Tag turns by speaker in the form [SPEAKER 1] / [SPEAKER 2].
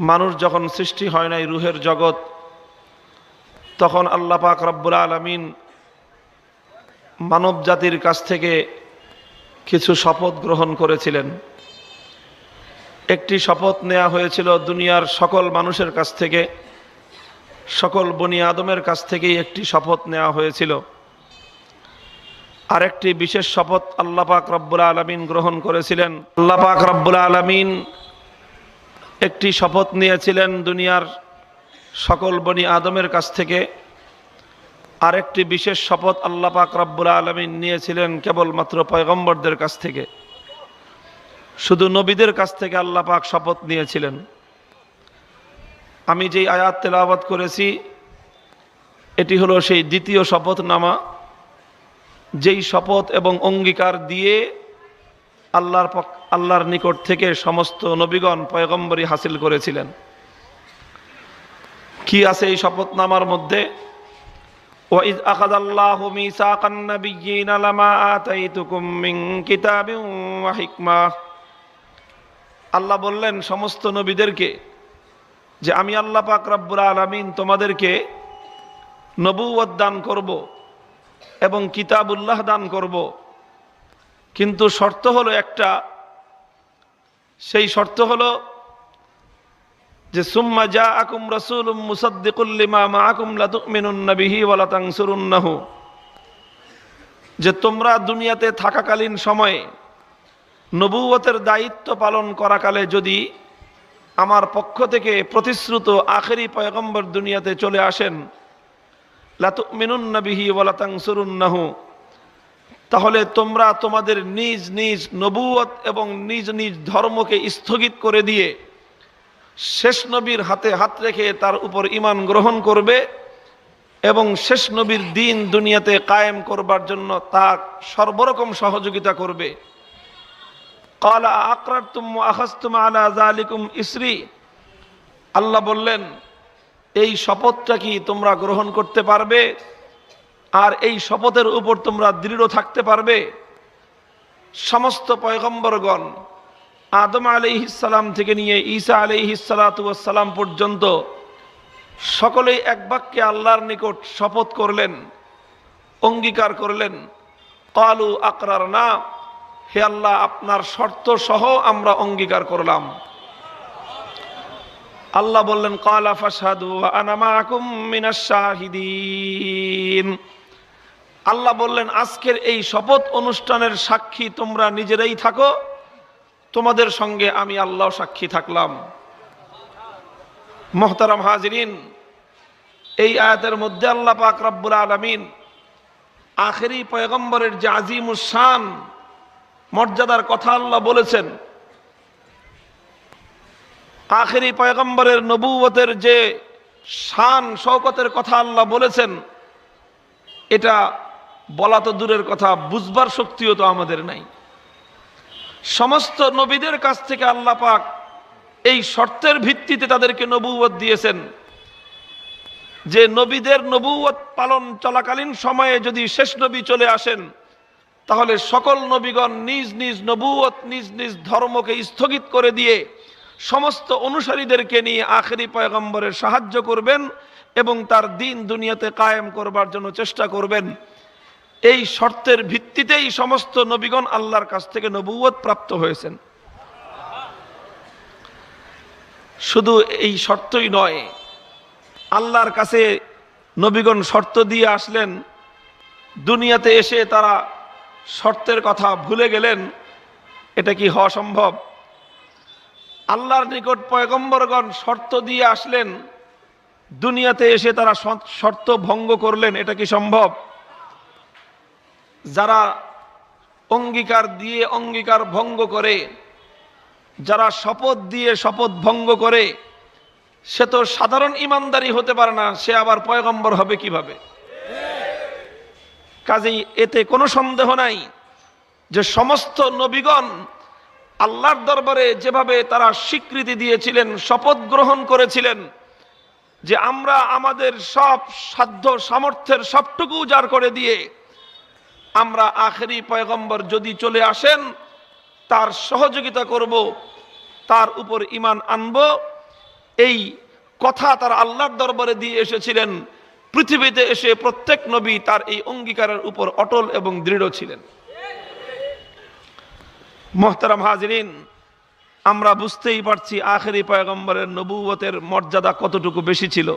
[SPEAKER 1] মানুষ যখন সৃষ্টি হয় নাই রুহের জগৎ, তখন আল্লাহ পাক রব্বুল আলামিন মানব জাতির কাছ থেকে কিছু শপথ গ্রহণ করেছিলেন। একটি শপথ নেওয়া হয়েছিল দুনিয়ার সকল মানুষের কাছ থেকে, সকল বনি আদমের কাছ থেকেই একটি শপথ নেওয়া হয়েছিল। আরেকটি বিশেষ শপথ আল্লাহ পাক রব্বুল আলামিন গ্রহণ করেছিলেন। আল্লাহ পাক রব্বুল আলামিন একটি শপথ নিয়েছিলেন দুনিয়ার সকল বনি আদমের কাছ থেকে। আরেকটি বিশেষ শপথ আল্লাহ পাক রব্বুল আলামিন নিয়েছিলেন কেবলমাত্র পয়গম্বরদের কাছ থেকে। শুধু নবীদের কাছ থেকে আল্লাহ পাক শপথ নিয়েছিলেন। আমি যেই আয়াত তেলাওয়াত করেছি এটি হলো সেই দ্বিতীয় শপথনামা, যেই শপথ এবং অঙ্গীকার দিয়ে আল্লাহর নিকট থেকে সমস্ত নবীগণ পয়গম্বরী হাসিল করেছিলেন। কি আছে এই শপথনামার মধ্যে? وَإِذْ أَخَذَ اللَّهُ مِيثَاقَ النَّبِيِّينَ لَمَا آتَيْتُكُم مِّن كِتَابٍ وَحِكْمَةٍ। আল্লাহ বললেন সমস্ত নবীদেরকে যে আমি আল্লাহ পাক রব্বুল আলামিন তোমাদেরকে নবুয়ত দান করব এবং কিতাবুল্লাহ দান করব, কিন্তু শর্ত হলো একটা। সেই শর্ত হলো যে সুম্মা জাআকুম রাসূলুম মুসাদ্দিকুল লিমা মাআকুম লাতুমিনুন্না বিহি ওয়া লাতানসুরুন্নাহু, যে তোমরা দুনিয়াতে থাকাকালীন সময়ে নবুয়তের দায়িত্ব পালন করাকালে যদি আমার পক্ষ থেকে প্রতিশ্রুত আখেরি পয়গম্বর দুনিয়াতে চলে আসেন, লাতুমিনুন্না বিহি ওয়া লাতানসুরুন্নাহু, তাহলে তোমরা তোমাদের নিজ নিজ নবুয়ত এবং নিজ নিজ ধর্মকে স্থগিত করে দিয়ে শেষ নবীর হাতে হাত রেখে তার উপর ঈমান গ্রহণ করবে এবং শেষ নবীর দিন দুনিয়াতে কায়েম করবার জন্য তার সর্বরকম সহযোগিতা করবে। ক্বালা আকরারতুম ওয়া আখাযতুম আলা যালিকুম ইসরি, আল্লাহ বললেন এই শপথটা কি তোমরা গ্রহণ করতে পারবে আর এই শপথের উপর তোমরা দৃঢ় থাকতে পারবে? সমস্ত পয়গম্বরগণ আদম আলাইহিস সালাম থেকে নিয়ে ঈসা আলাইহিস সালাতু ওয়াস সালাম পর্যন্ত সকলেই এক বাক্যে আল্লাহর নিকট শপথ করলেন, অঙ্গীকার করলেন। ক্বালু আকরারনা, হে আল্লাহ আপনার শর্ত সহ আমরা অঙ্গীকার করলাম। আল্লাহ বললেন ক্বালা ফাশহাদু ওয়া আনা মাআকুম মিনাশ শাহিদিন। আল্লাহ বললেন আজকের এই শপথ অনুষ্ঠানের সাক্ষী তোমরা নিজেরাই থাকো, তোমাদের সঙ্গে আমি আল্লাহ সাক্ষী থাকলাম। মুহতারাম হাজিরিন, এই আয়াতের মধ্যে আল্লাহ পাক রব্বুল আলামিন আখেরি পয়গম্বরের যে আজিমুস শান মর্যাদার কথা আল্লাহ বলেছেন, আখেরি পয়গম্বরের নবুয়তের যে শান শওকতের কথা আল্লাহ বলেছেন, এটা বলা তো দূরের কথা, বুঝবার শক্তিও তো আমাদের নাই। সমস্ত নবীদের কাছ থেকে আল্লাহ পাক এই শর্তের ভিত্তিতে তাদেরকে নবুয়ত দিয়েছেন যে নবীদের নবুয়ত পালন চলাকালীন সময়ে যদি শেষ নবী চলে আসেন, তাহলে সকল নবীগণ নিজ নিজ নবুয়ত নিজ নিজ ধর্মকে স্থগিত করে দিয়ে সমস্ত অনুসারীদেরকে নিয়ে আখেরি পয়গম্বরের সাহায্য করবেন এবং তার দিন দুনিয়াতে কায়েম করবার জন্য চেষ্টা করবেন। এই শর্তের ভিত্তিতেই সমস্ত নবীগণ আল্লাহর কাছ থেকে নবুয়ত প্রাপ্ত হয়েছেন। শুধু এই শর্তই নয়, আল্লাহর কাছে নবীগণ শর্ত দিয়ে আসলেন, দুনিয়াতে এসে তারা শর্তের কথা ভুলে গেলেন। এটা কি হওয়া সম্ভব? আল্লাহর নিকট পয়গম্বরগণ শর্ত দিয়ে আসলেন, দুনিয়াতে এসে তারা শর্ত ভঙ্গ করলেন। এটা কি সম্ভব? যারা অঙ্গীকার দিয়ে অঙ্গীকার ভঙ্গ করে, যারা শপথ দিয়ে শপথ ভঙ্গ করে, সে তো সাধারণ ইমানদারি হতে পারে না, সে আবার পয়গম্বর হবে কিভাবে? কাজেই এতে কোনো সন্দেহ নাই যে সমস্ত নবীগণ আল্লাহর দরবারে যেভাবে তারা স্বীকৃতি দিয়েছিলেন, শপথ গ্রহণ করেছিলেন যে আমরা আমাদের সব সাধ্য সামর্থ্যের সবটুকু উজাড় করে দিয়ে আমরা আখেরি পয়গম্বর যদি চলে আসেন তার সহযোগিতা করব, তার উপর ঈমান আনব, এই কথা তারা আল্লাহর দরবারে দিয়ে এসেছিলেন। পৃথিবীতে এসে প্রত্যেক নবী তার এই অঙ্গীকারের উপর অটল এবং দৃঢ় ছিলেন। মুহতারাম হাজিরিন, আমরা বুঝতেই পারছি আখেরি পয়গম্বরের নবুয়তের মর্যাদা কতটুকু বেশি ছিল।